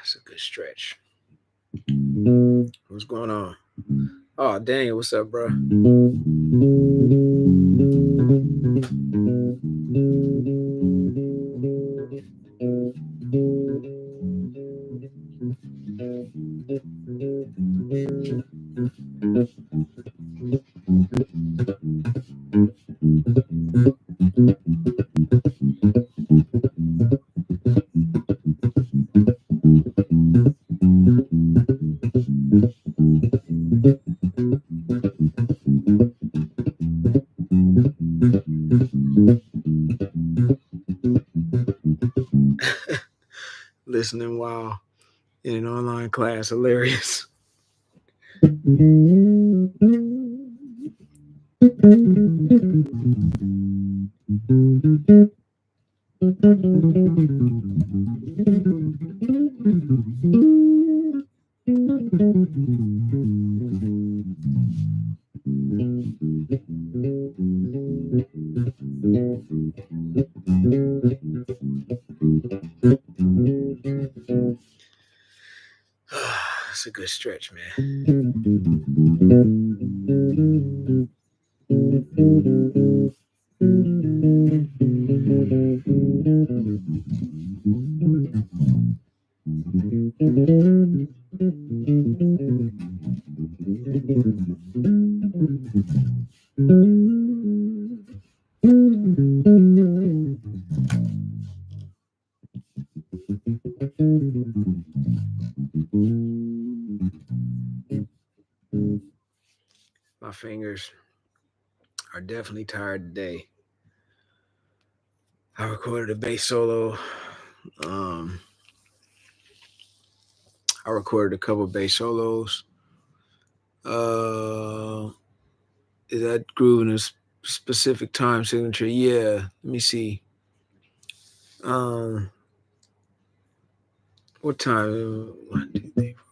It's a good stretch. What's going on? Oh, Daniel, what's up, bro? Listening while in an online class, hilarious. It's a good stretch, man. My fingers are definitely tired today. I recorded a bass solo. I recorded a couple bass solos. Is that groove in a specific time signature? Yeah. Let me see. What time? 1, 2, 3, 4.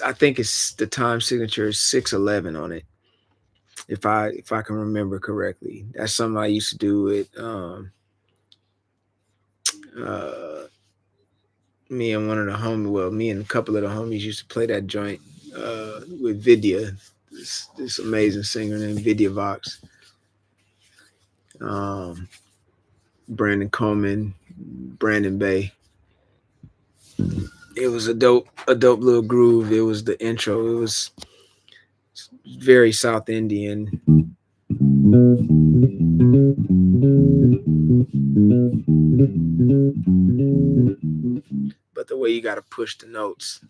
I think it's the time signature is 6:11 on it. If I can remember correctly, that's something I used to do with me and one of the homies. Well, me and a couple of the homies used to play that joint with Vidya, this amazing singer named Vidya Vox. Brandon Coleman, Brandon Bay. It was a dope little groove. It was the intro. It was very South Indian. But the way you got to push the notes.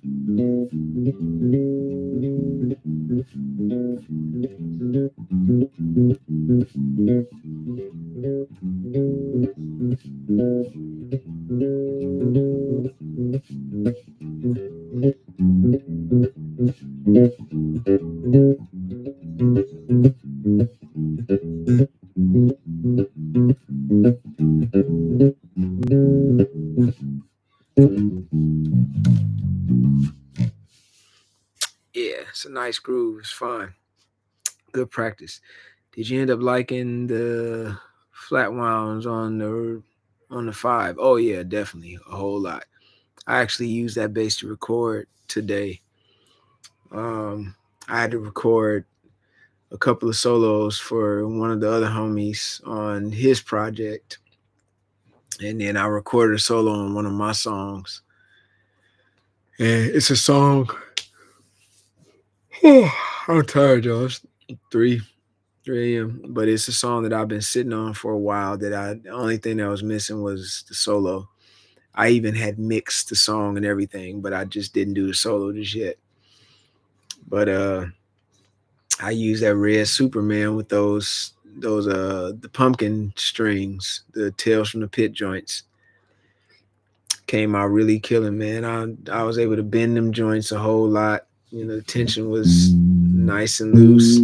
Yeah, it's a nice groove. It's fun. Good practice. Did you end up liking the flat wounds on the five? Oh yeah, definitely a whole lot. I actually used that bass to record today. Um, I had to record a couple of solos for one of the other homies on his project, and then I recorded a solo on one of my songs. And it's a song. I'm tired, y'all. It's 3 a.m. But it's a song that I've been sitting on for a while. The only thing that was missing was the solo. I even had mixed the song and everything, but I just didn't do the solo just yet. But I used that red Superman with those the pumpkin strings, the Tales from the Pit joints. Came out really killing, man. I was able to bend them joints a whole lot. You know, the tension was nice and loose.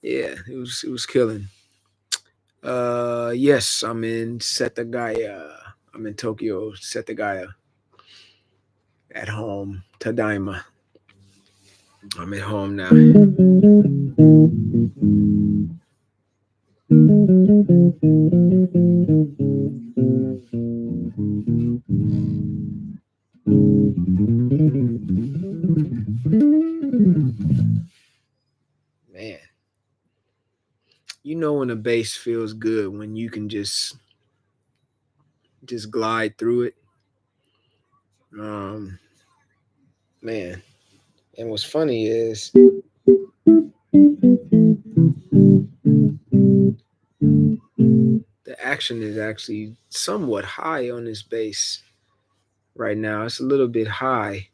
Yeah, it was killing. Yes, I'm in Setagaya. I'm in Tokyo, Setagaya. At home, Tadaima. I'm at home now. Man, you know when a bass feels good when you can just glide through it. Um, man, and what's funny is the action is actually somewhat high on this bass right now. It's a little bit high.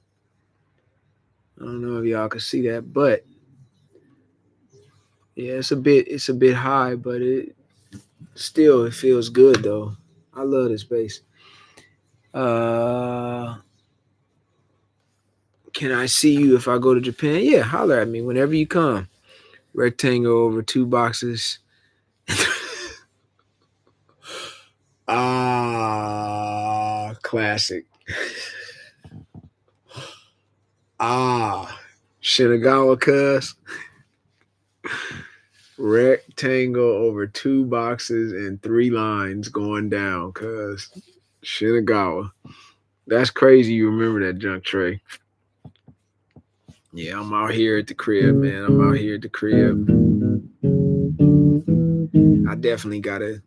I don't know if y'all can see that, but yeah, it's a bit high, but it feels good though. I love this bass. Uh, can I see you if I go to Japan? Yeah, holler at me whenever you come. Rectangle over 2 boxes. Classic. Shinagawa cuz. Rectangle over 2 boxes and 3 lines going down, cuz. Shinagawa. That's crazy you remember that junk tray. Yeah, I'm out here at the crib, man. I'm out here at the crib. I definitely gotta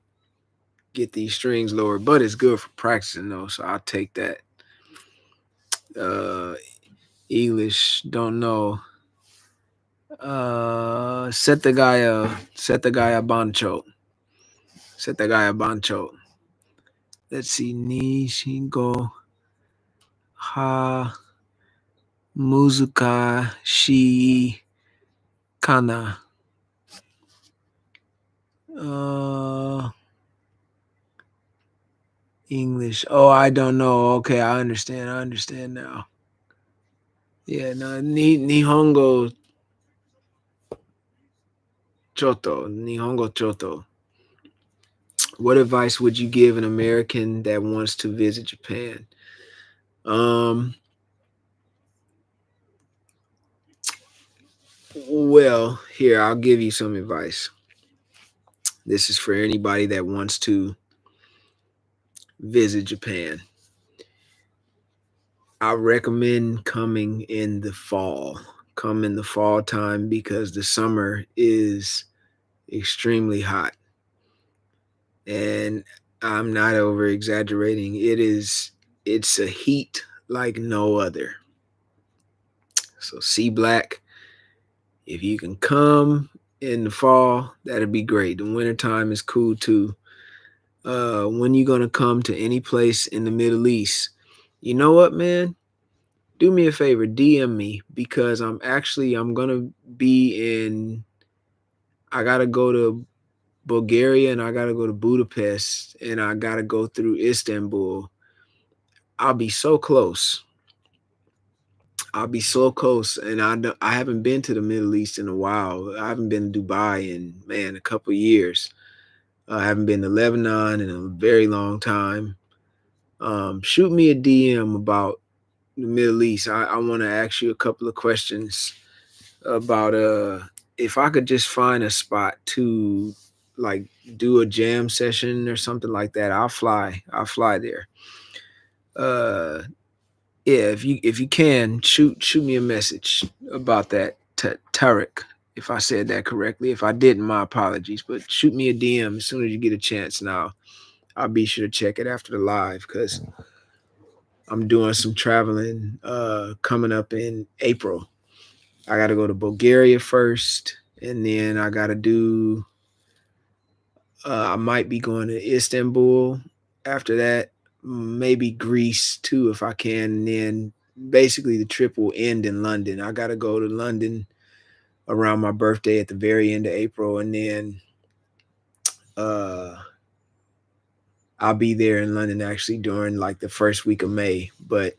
get these strings lowered, but it's good for practicing though, so I'll take that. Uh English, don't know. Set the guy a bancho. Set the guy a bancho. Let's see. Ni shingo ha muzuka shi kana. Uh English. Oh, I don't know. Okay, I understand. I understand now. Yeah, no, Nihongo choto. Nihongo choto. What advice would you give an American that wants to visit Japan? Um, well, here, I'll give you some advice. This is for anybody that wants to visit Japan. I recommend coming in the fall. Come in the fall time because the summer is extremely hot. And I'm not over exaggerating. It's a heat like no other. So see black. If you can come in the fall, that'd be great. The wintertime is cool too. When you gonna come to any place in the Middle East? You know what, man? Do me a favor, DM me because I'm gonna be in. I gotta go to Bulgaria and I gotta go to Budapest and I gotta go through Istanbul. I'll be so close. I'll be so close, and I haven't been to the Middle East in a while. I haven't been to Dubai in, man, a couple years. I haven't been to Lebanon in a very long time. Shoot me a DM about the Middle East. I want to ask you a couple of questions about if I could just find a spot to like do a jam session or something like that. I'll fly. I'll fly there. Uh yeah, if you can shoot me a message about that, Tarek, if I said that correctly. If I didn't, my apologies. But shoot me a DM as soon as you get a chance. Now I'll be sure to check it after the live because I'm doing some traveling coming up in April. I got to go to Bulgaria first, and then I got to do. I might be going to Istanbul after that, maybe Greece too if I can. And then basically the trip will end in London. I got to go to London around my birthday at the very end of April, and then uh, I'll be there in London actually during like the first week of May. But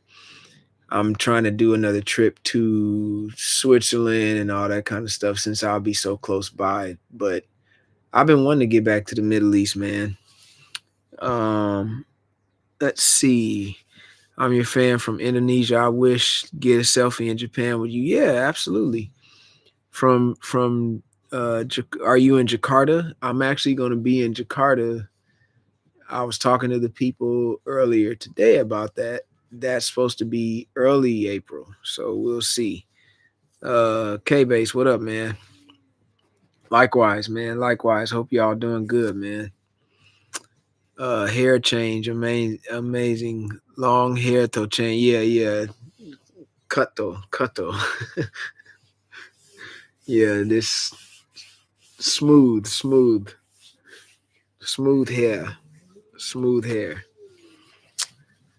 I'm trying to do another trip to Switzerland and all that kind of stuff since I'll be so close by. But I've been wanting to get back to the Middle East, man. Um, let's see. I'm your fan from Indonesia. I wish get a selfie in Japan with you. Yeah, absolutely. From are you in Jakarta? I'm actually going to be in Jakarta. I was talking to the people earlier today about that. That's supposed to be early April, so we'll see. K-Base, what up, man? Likewise, man. Likewise. Hope y'all doing good, man. Hair change, amazing. Long hair to change. Yeah, yeah. Cutto. Yeah, this smooth hair, smooth hair.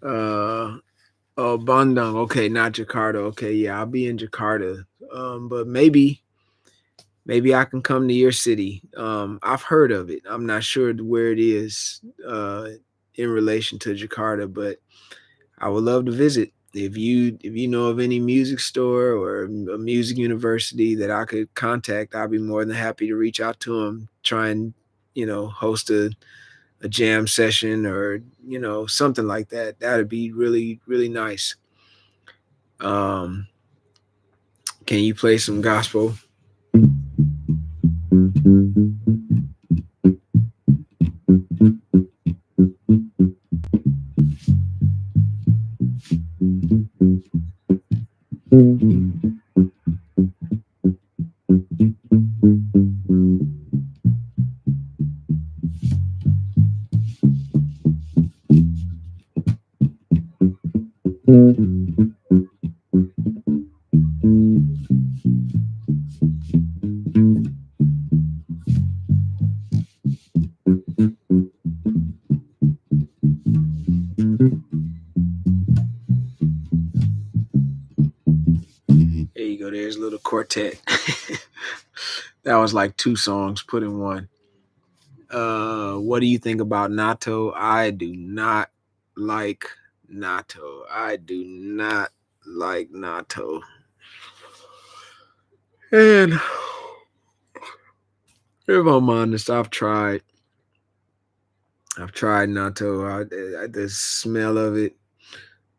Uh, oh, Bandung. Okay, not Jakarta. Okay, yeah, I'll be in Jakarta. But maybe I can come to your city. I've heard of it. I'm not sure where it is in relation to Jakarta, but I would love to visit. If you know of any music store or a music university that I could contact, I'd be more than happy to reach out to them, try and host a jam session or something like that. That'd be really really nice. Um, can you play some gospel? There you go. There's a little quartet. That was like two songs put in one. What do you think about natto? I do not like natto. I do not like natto. And if I'm honest, I've tried natto. The smell of it,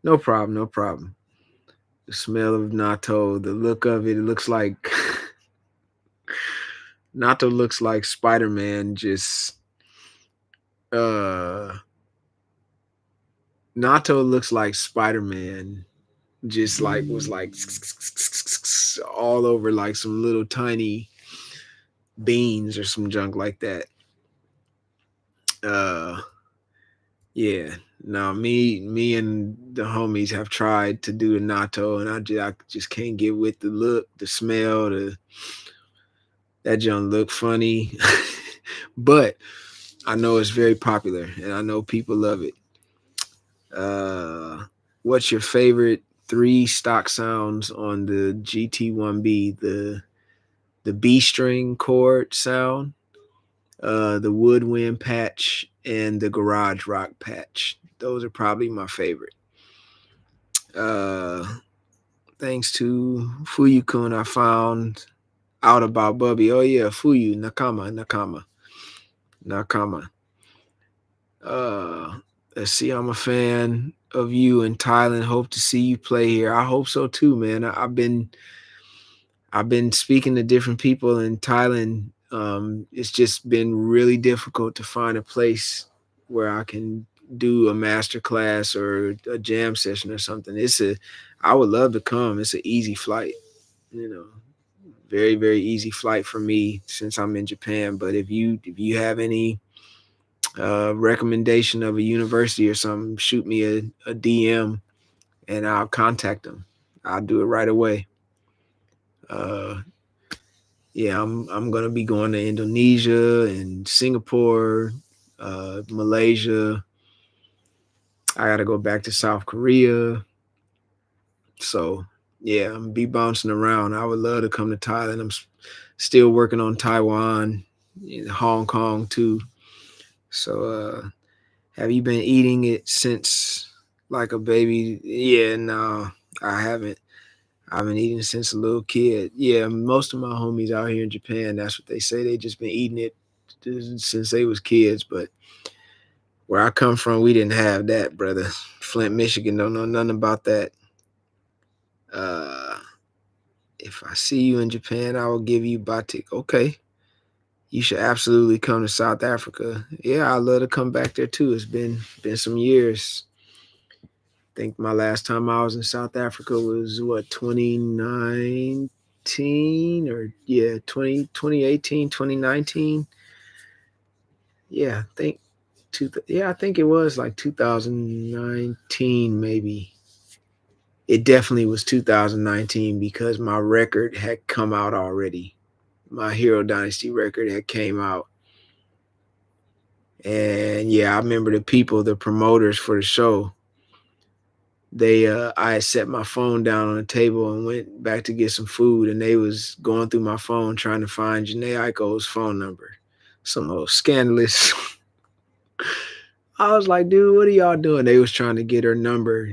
no problem, no problem. The smell of natto, the look of it, it looks like natto looks like Spider-Man just uh natto looks like Spider-Man just like was like all over like some little tiny beans or some junk like that. Uh yeah. No, me and the homies have tried to do the natto and I just can't get with the look, the smell, that junk look funny. But I know it's very popular and I know people love it. Uh what's your favorite three stock sounds on the GT1B? The B string chord sound, the woodwind patch, and the garage rock patch. Those are probably my favorite. Uh, thanks to Fuyu-kun, I found out about Bubby. Oh yeah, Fuyu Nakama. Uh, let's see. I'm a fan of you in Thailand. Hope to see you play here. I hope so too, man. I've been speaking to different people in Thailand. It's just been really difficult to find a place where I can do a master class or a jam session or something. I would love to come. It's an easy flight, you know, very, very easy flight for me since I'm in Japan. But if you have any recommendation of a university or something, shoot me a DM and I'll contact them. I'll do it right away. Uh, yeah, I'm gonna be going to Indonesia and Singapore, Malaysia. I gotta go back to South Korea. So yeah, I'm be bouncing around. I would love to come to Thailand. Still working on Taiwan, Hong Kong too. So have you been eating it since like a baby? Yeah, no, I haven't. I've been eating since a little kid. Yeah, most of my homies out here in Japan, that's what they say. They just been eating it since they was kids. But where I come from, we didn't have that, brother. Flint, Michigan, don't know nothing about that. Uh, if I see you in Japan, I will give you batik. Okay. You should absolutely come to South Africa. Yeah, I'd love to come back there too. It's been some years. I think my last time I was in South Africa was what, 2019 or yeah, 2018, 2019. Yeah, I think it was like 2019 maybe. It definitely was 2019 because my record had come out already. My Hero Dynasty record had came out. And yeah, I remember the promoters for the show, I had set my phone down on the table and went back to get some food, and they was going through my phone trying to find Janae Aiko's phone number. Some old scandalous. I was like, dude, what are y'all doing? They was trying to get her number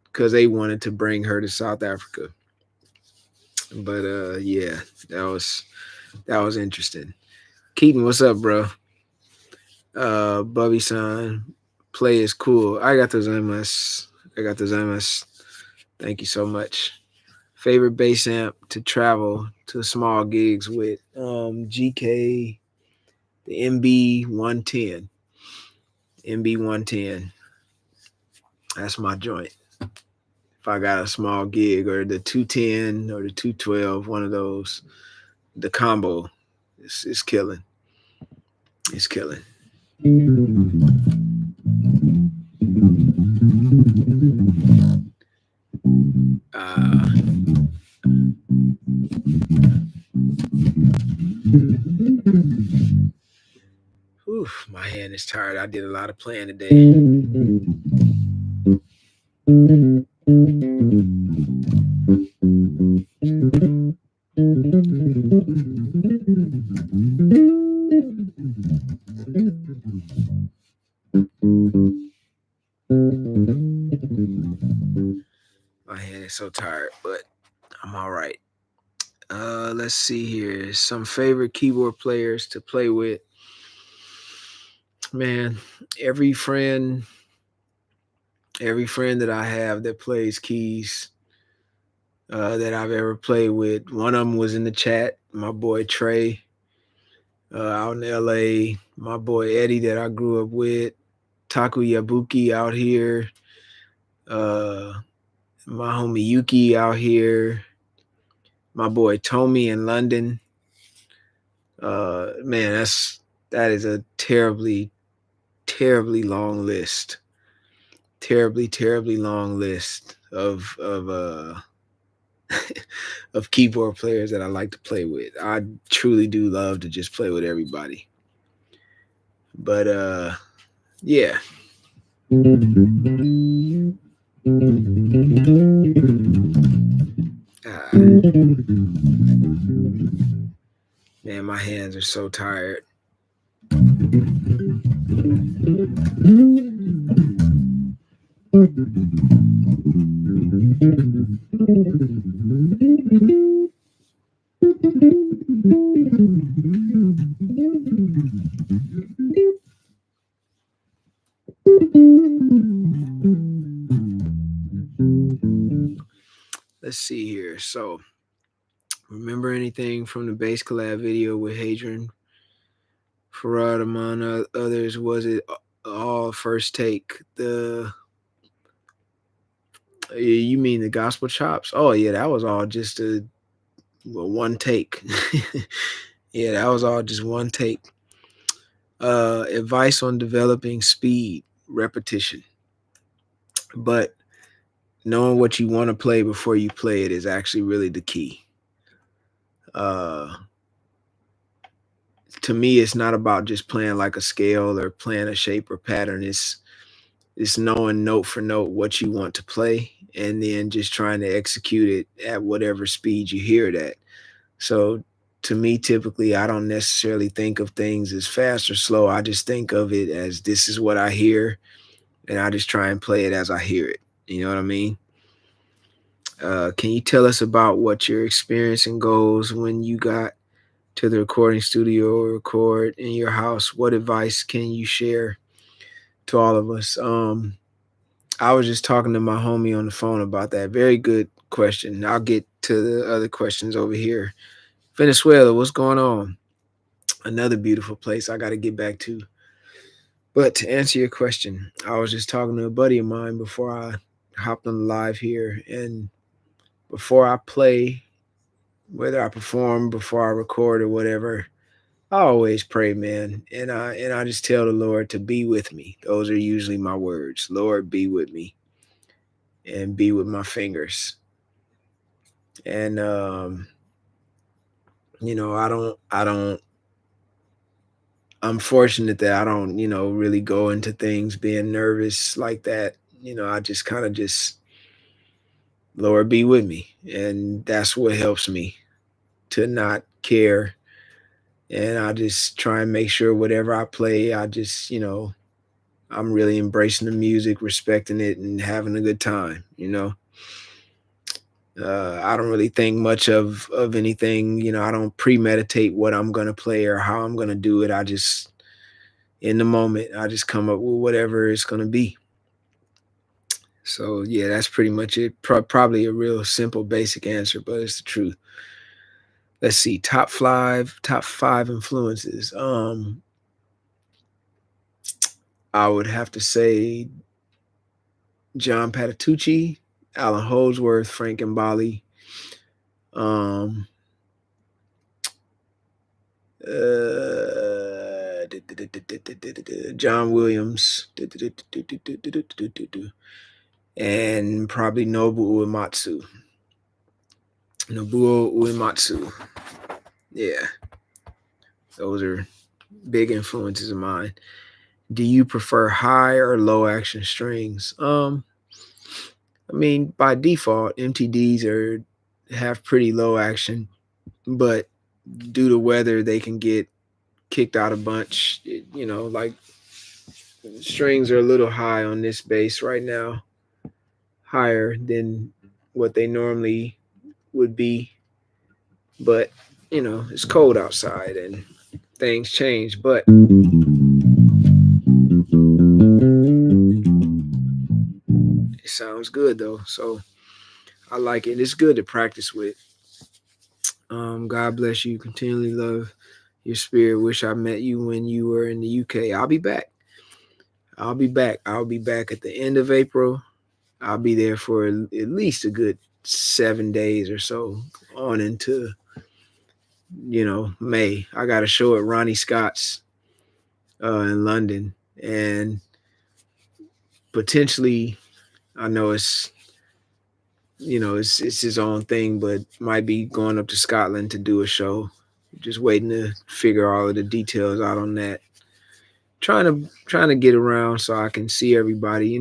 because they wanted to bring her to South Africa. But yeah, that was interesting. Keaton, what's up, bro? Bubby son, play is cool. I got those MS. Thank you so much. Favorite bass amp to travel to small gigs with? GK, the MB 110. MB 110. That's my joint. If I got a small gig, or the 210 or the 212, one of those, the combo is killing. It's killing. My hand is tired. I did a lot of playing today. My hand is so tired, but I'm all right. Let's see here. Some favorite keyboard players to play with. Man, every friend that I have that plays keys that I've ever played with. One of them was in the chat. My boy Trey out in LA. My boy Eddie that I grew up with. Taku Yabuki out here. My homie Yuki out here. My boy Tommy in London. Man, that is a terribly, terribly long list. Terribly, terribly long list of of keyboard players that I like to play with. I truly do love to just play with everybody. But yeah. Man, my hands are so tired. Let's see here. So, remember anything from the bass collab video with Hadrian Farad among others? Was it all first take? You mean the gospel chops? Oh yeah, that was all just a one take. Yeah, that was all just one take. Advice on developing speed, repetition, but knowing what you want to play before you play it is actually really the key. Uh, to me, it's not about just playing like a scale or playing a shape or pattern. It's knowing note for note what you want to play and then just trying to execute it at whatever speed you hear it at. So to me, typically, I don't necessarily think of things as fast or slow. I just think of it as this is what I hear, and I just try and play it as I hear it. You know what I mean? Can you tell us about what your experience and goals when you got to the recording studio or record in your house? What advice can you share to all of us? I was just talking to my homie on the phone about that. Very good question. I'll get to the other questions over here. Venezuela, what's going on? Another beautiful place I got to get back to. But to answer your question, I was just talking to a buddy of mine before I hopped on the live here. And before I play, whether I perform, before I record or whatever, I always pray, man. And I just tell the Lord to be with me. Those are usually my words. Lord, be with me and be with my fingers. And I don't I'm fortunate that I don't, really go into things being nervous like that. I just kind of just Lord be with me. And that's what helps me to not care. And I just try and make sure whatever I play, I'm really embracing the music, respecting it, and having a good time. I don't really think much of anything. I don't premeditate what I'm gonna play or how I'm gonna do it. I just in the moment, I just come up with whatever it's gonna be. So yeah, that's pretty much it. Probably a real simple, basic answer, but it's the truth. Let's see, top five influences. I would have to say John Patitucci, Alan Holdsworth, Frank Mbali, um, John Williams, and probably Nobuo Uematsu. Yeah, those are big influences of mine. Do you prefer high or low action strings? I mean, by default, MTDs have pretty low action, but due to weather, they can get kicked out a bunch. Like strings are a little high on this bass right now, higher than what they normally would be. But it's cold outside and things change. But it sounds good though, so I like it. It's good to practice with. God bless you. Continually love your spirit. Wish I met you when you were in the UK. I'll be back. I'll be back. I'll be back at the end of April. I'll be there for at least a good 7 days or so on into, May. I got a show at Ronnie Scott's in London. And potentially, I know it's his own thing, but might be going up to Scotland to do a show. Just waiting to figure all of the details out on that. Trying to get around so I can see everybody.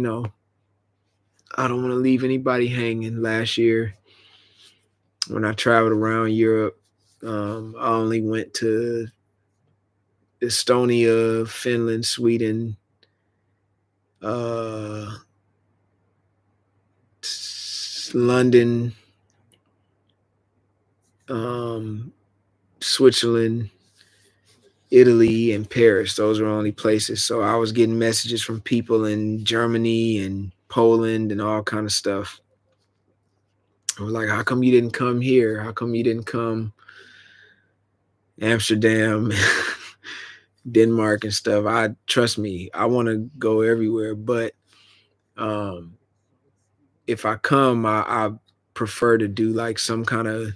I don't want to leave anybody hanging. Last year, when I traveled around Europe, I only went to Estonia, Finland, Sweden, uh, London, Switzerland, Italy, and Paris. Those were only places. So I was getting messages from people in Germany and Poland and all kind of stuff. I was like, how come you didn't come here? How come you didn't come Amsterdam, Denmark and stuff? I trust me, I want to go everywhere, but um if I come, I prefer to do like some kind of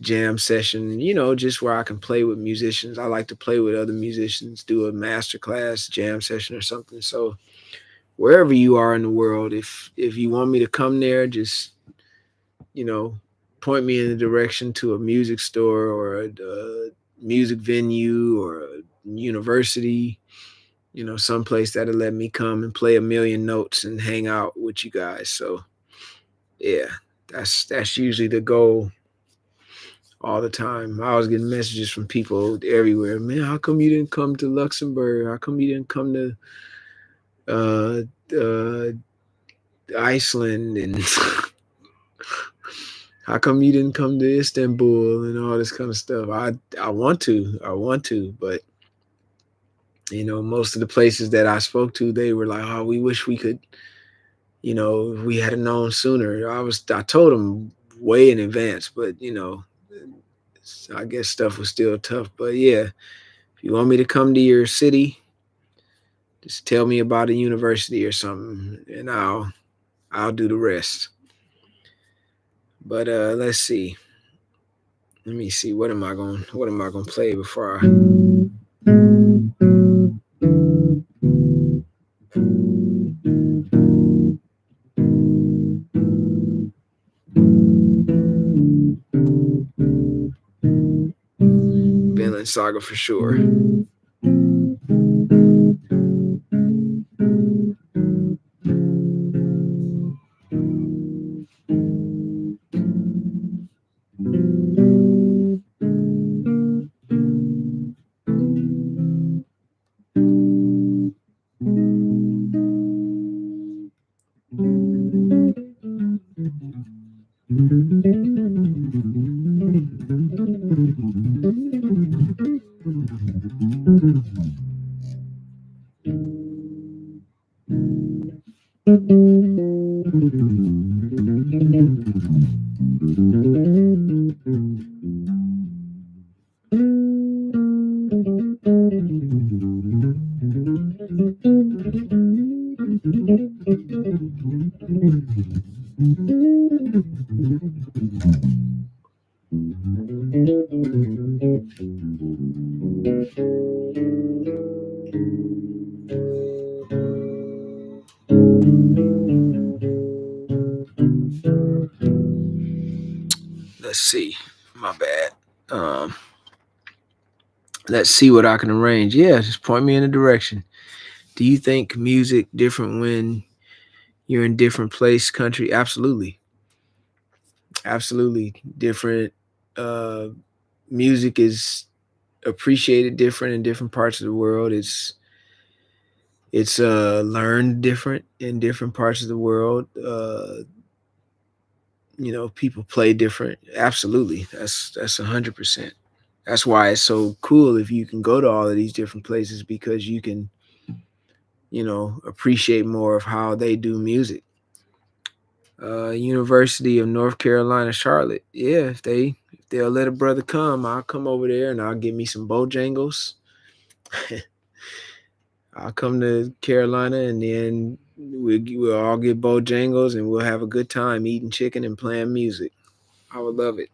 jam session, just where I can play with musicians. I like to play with other musicians, do a master class jam session or something. So wherever you are in the world, if you want me to come there, just you know point me in the direction to a music store or a music venue or a university, someplace that'll let me come and play a million notes and hang out with you guys. So yeah, that's usually the goal all the time. I was getting messages from people everywhere. Man, how come you didn't come to Luxembourg? How come you didn't come to uh, uh, Iceland? And how come you didn't come to Istanbul and all this kind of stuff? I want to, but most of the places that I spoke to, they were like, "Oh, we wish we could. If we had known sooner." I told them way in advance, but I guess stuff was still tough. But yeah, if you want me to come to your city, just tell me about a university or something, and I'll do the rest. But let's see. Let me see. What am I gonna play before I Vinland Saga for sure. Let's see. My bad. Let's see what I can arrange. Yeah, just point me in a direction. Do you think music different when you're in different place, country? Absolutely. Absolutely different. Uh, Music is appreciated different in different parts of the world. It's learned different in different parts of the world. People play different. Absolutely. That's 100%. That's why it's so cool if you can go to all of these different places, because you can, appreciate more of how they do music. University of North Carolina, Charlotte. Yeah, if they'll let a brother come, I'll come over there and I'll get me some Bojangles. I'll come to Carolina and then we'll all get Bojangles and we'll have a good time eating chicken and playing music. I would love it.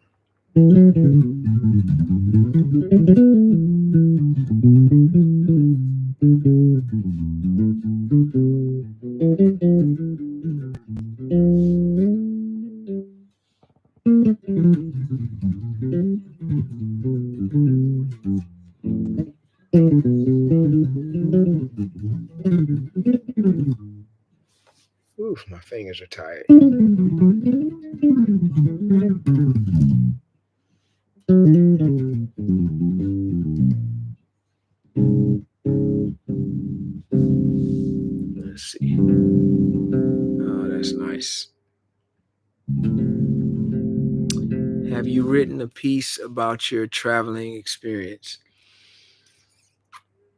Oof, my fingers are tired. Let's see. Oh, that's nice. Have you written a piece about your traveling experience?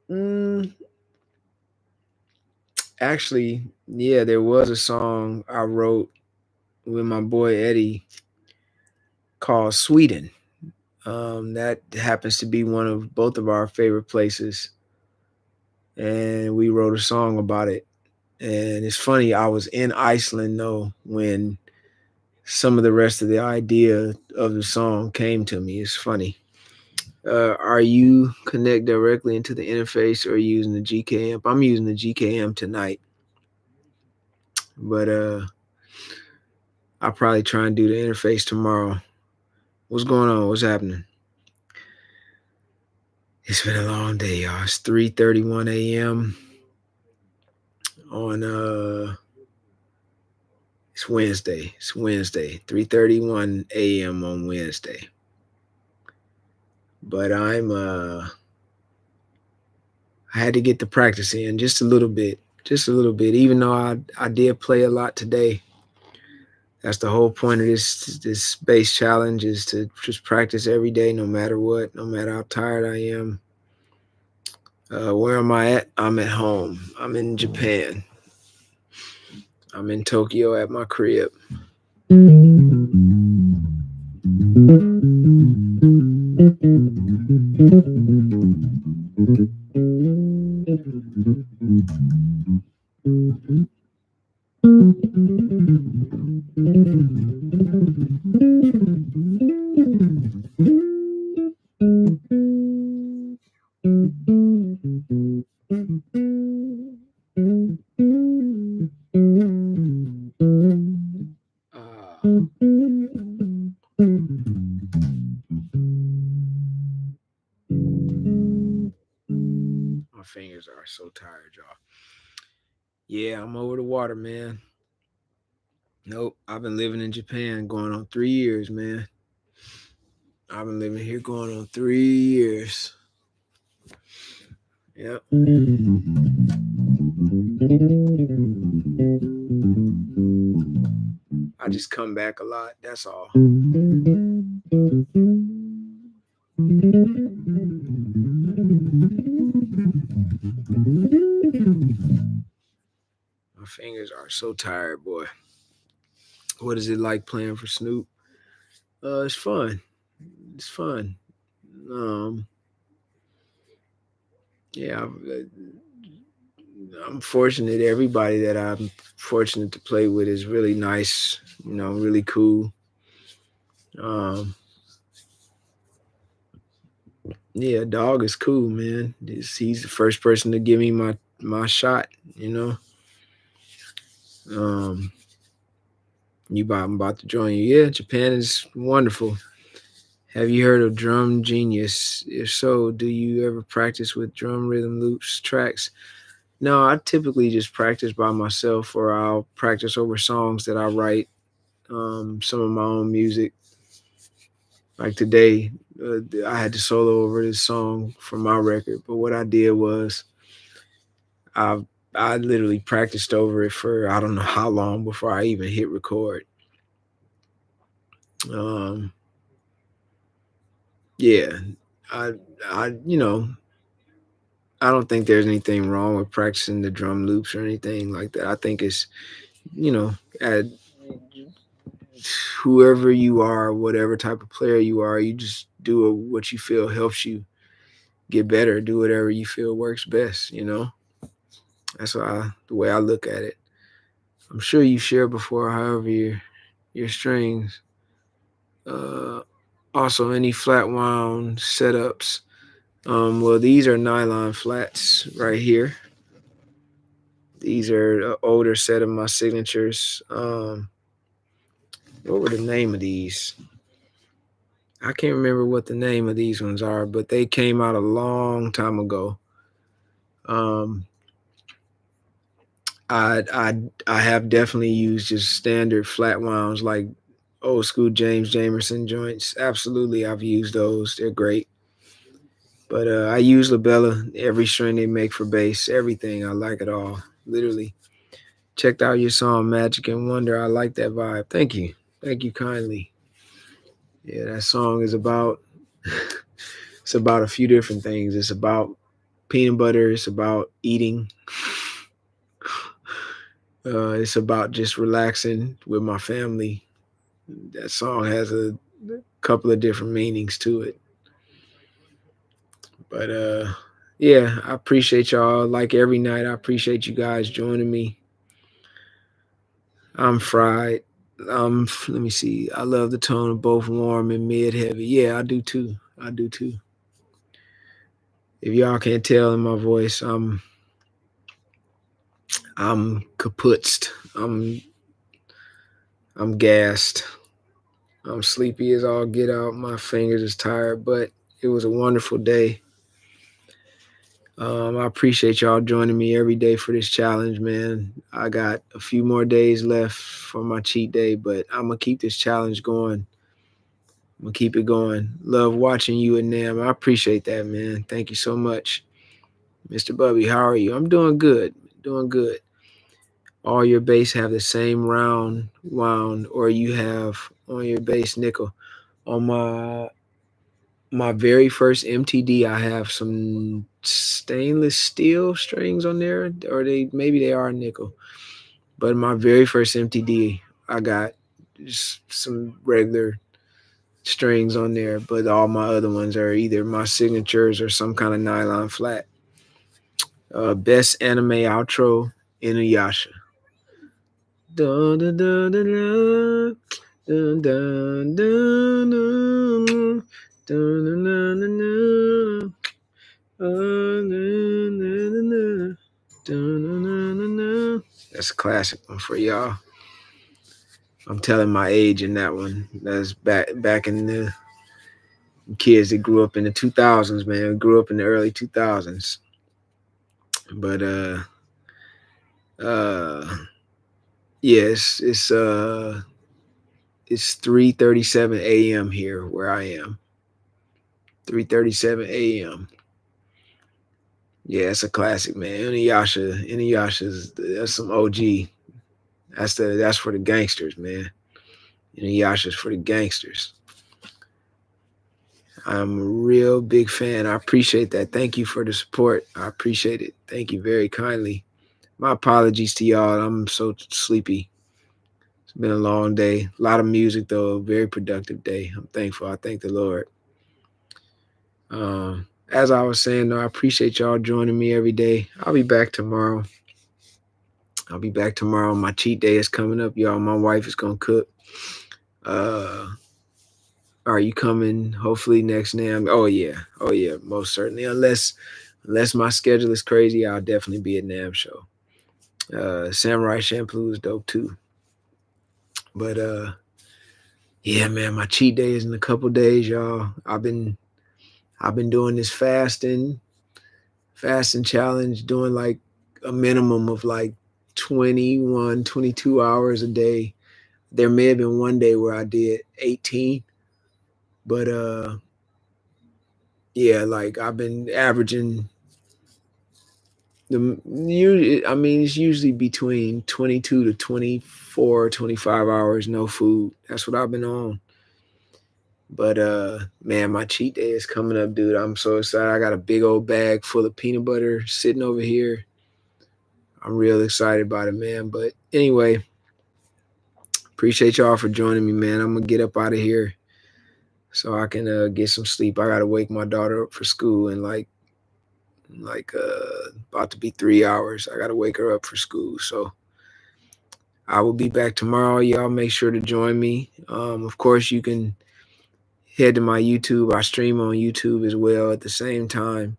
Mm, actually, yeah, there was a song I wrote with my boy Eddie called Sweden. That happens to be one of both of our favorite places, and we wrote a song about it. And it's funny, I was in Iceland though when some of the rest of the idea of the song came to me. It's funny. Are you connect directly into the interface or using the GK amp? I'm using the GK amp tonight, but I'll probably try and do the interface tomorrow. What's going on? What's happening? It's been a long day, y'all. It's 3:31 a.m. on it's Wednesday. It's Wednesday. 3:31 a.m. on Wednesday. But I had to get the practice in just a little bit. Just a little bit. Even though I did play a lot today. That's the whole point of this bass challenge, is to just practice every day, no matter what, no matter how tired I am. Where am I at? I'm at home. I'm in Japan. I'm in Tokyo at my crib. My fingers are so tired, y'all. Yeah, I'm over the water, man. Nope, I've been living in Japan going on 3 years, man. I've been living here going on 3 years. Yep. I just come back a lot. That's all. My fingers are so tired, boy. What is it like playing for Snoop? It's fun. It's fun. Um, yeah, I'm fortunate. Everybody that I'm fortunate to play with is really nice. Really cool. Um, yeah, dog is cool, man. He's the first person to give me my shot. Um, I'm about to join you. Yeah, Japan is wonderful. Have you heard of Drum Genius? If so, do you ever practice with drum rhythm loops tracks? No, I typically just practice by myself, or I'll practice over songs that I write, some of my own music. Like today, I had to solo over this song from my record, but what I did was I I literally practiced over it for I don't know how long before I even hit record. Um, yeah, I I I don't think there's anything wrong with practicing the drum loops or anything like that. I think it's you know at whoever you are, whatever type of player you are, you just do what you feel helps you get better. Do whatever you feel works best. That's the way I look at it. I'm sure you shared before, however your strings. Uh, Also, any flat wound setups. Well, these are nylon flats right here. These are an older set of my signatures. What were the name of these? I can't remember what the name of these ones are, but they came out a long time ago. Um, I have definitely used just standard flat wounds like old school James Jamerson joints. Absolutely, I've used those. They're great. But I use labella, every string they make for bass, everything. I like it all, literally. Checked out your song Magic and Wonder. I like that vibe. Thank you kindly. Yeah, that song is about it's about a few different things. It's about peanut butter. It's about eating. It's about just relaxing with my family. That song has a couple of different meanings to it. But yeah, I appreciate y'all. Like every night, I appreciate you guys joining me. I'm fried. Let me see. I love the tone of both warm and mid heavy. Yeah, I do too. I do too. If y'all can't tell in my voice, I'm kaputzed. I'm gassed. I'm sleepy as all get out. My fingers is tired, but it was a wonderful day. I appreciate y'all joining me every day for this challenge, man. I got a few more days left for my cheat day, but I'm gonna keep this challenge going. I'm gonna keep it going. Love watching you and Nam. I appreciate that, man. Thank you so much. Mr. Bubby, how are you? I'm doing good. Doing good. All your bass have the same round wound, or you have on your bass nickel. On my very first MTD, I have some stainless steel strings on there, or maybe they are nickel. But my very first MTD, I got just some regular strings on there, but all my other ones are either my signatures or some kind of nylon flat. Best anime outro, Inuyasha. Dun, dun, dun, dun, dun. Dun, dun, dun, dun. Dun, dun, dun, dun, dun. Dun, dun, dun, dun, dun. Dun, dun, dun, dun, dun. That's a classic one for y'all. I'm telling my age in that one. That's back in the kids that grew up in the 2000s, man. Grew up in the early 2000s. But uh yes, it's 3:37 a.m. here where I am. 3:37 a.m. Yeah, it's a classic, man. Inuyasha's that's some OG. That's for the gangsters, man. Inuyasha's for the gangsters. I'm a real big fan. I appreciate that. Thank you for the support. I appreciate it. Thank you very kindly. My apologies to y'all. I'm so sleepy. It's been a long day. A lot of music though. A very productive day. I'm thankful. I thank the Lord. As I was saying, though, I appreciate y'all joining me every day. I'll be back tomorrow. My cheat day is coming up, y'all. My wife is gonna cook. Uh, are you coming? Hopefully next NAM. Oh yeah, most certainly. Unless my schedule is crazy, I'll definitely be at NAM show. Samurai Champloo is dope too. But yeah, man, my cheat day is in a couple days, y'all. I've been doing this fasting challenge, doing like a minimum of like 21, 22 hours a day. There may have been one day where I did 18, but yeah, like I've been averaging it's usually between 22 to 24, 25 hours no food. That's what I've been on. But man, my cheat day is coming up, dude. I'm so excited. I got a big old bag full of peanut butter sitting over here. I'm real excited about it, man. But anyway, appreciate y'all for joining me, man. I'm gonna get up out of here so I can get some sleep. I gotta wake my daughter up for school in about to be 3 hours. I gotta wake her up for school. So I will be back tomorrow. Y'all make sure to join me. Of course, you can head to my YouTube. I stream on YouTube as well at the same time.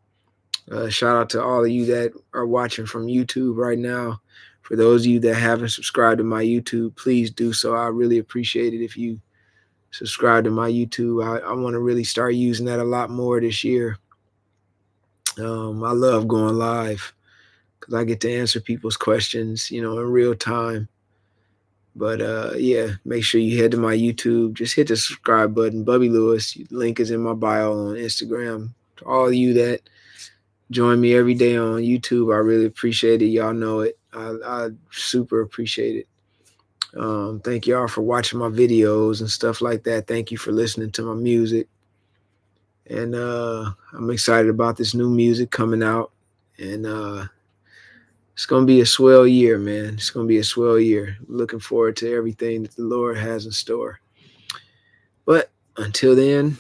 Shout out to all of you that are watching from YouTube right now. For those of you that haven't subscribed to my YouTube, please do so. I really appreciate it if you subscribe to my YouTube. I want to really start using that a lot more this year. I love going live because I get to answer people's questions, in real time. But yeah, make sure you head to my YouTube. Just hit the subscribe button. Bubby Lewis. Link is in my bio on Instagram. To all of you that join me every day on YouTube, I really appreciate it. Y'all know it. I super appreciate it. Thank y'all for watching my videos and stuff like that. Thank you for listening to my music. And I'm excited about this new music coming out. And it's gonna be a swell year, man. It's gonna be a swell year. Looking forward to everything that the Lord has in store. But until then,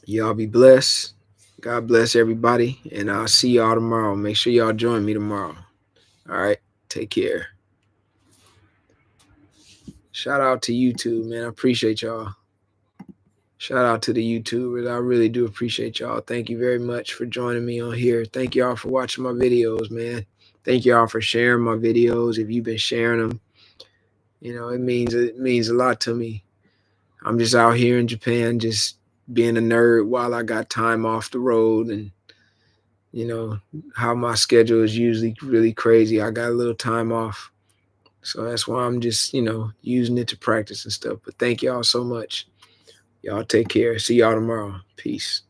y'all be blessed. God bless everybody. And I'll see y'all tomorrow. Make sure y'all join me tomorrow. All right. Take care. Shout out to YouTube, man. I appreciate y'all. Shout out to the YouTubers. I really do appreciate y'all. Thank you very much for joining me on here. Thank y'all for watching my videos, man. Thank y'all for sharing my videos. If you've been sharing them, it means a lot to me. I'm just out here in Japan, just being a nerd while I got time off the road, and how my schedule is usually really crazy. I got a little time off. So that's why I'm just, using it to practice and stuff. But thank y'all so much. Y'all take care. See y'all tomorrow. Peace.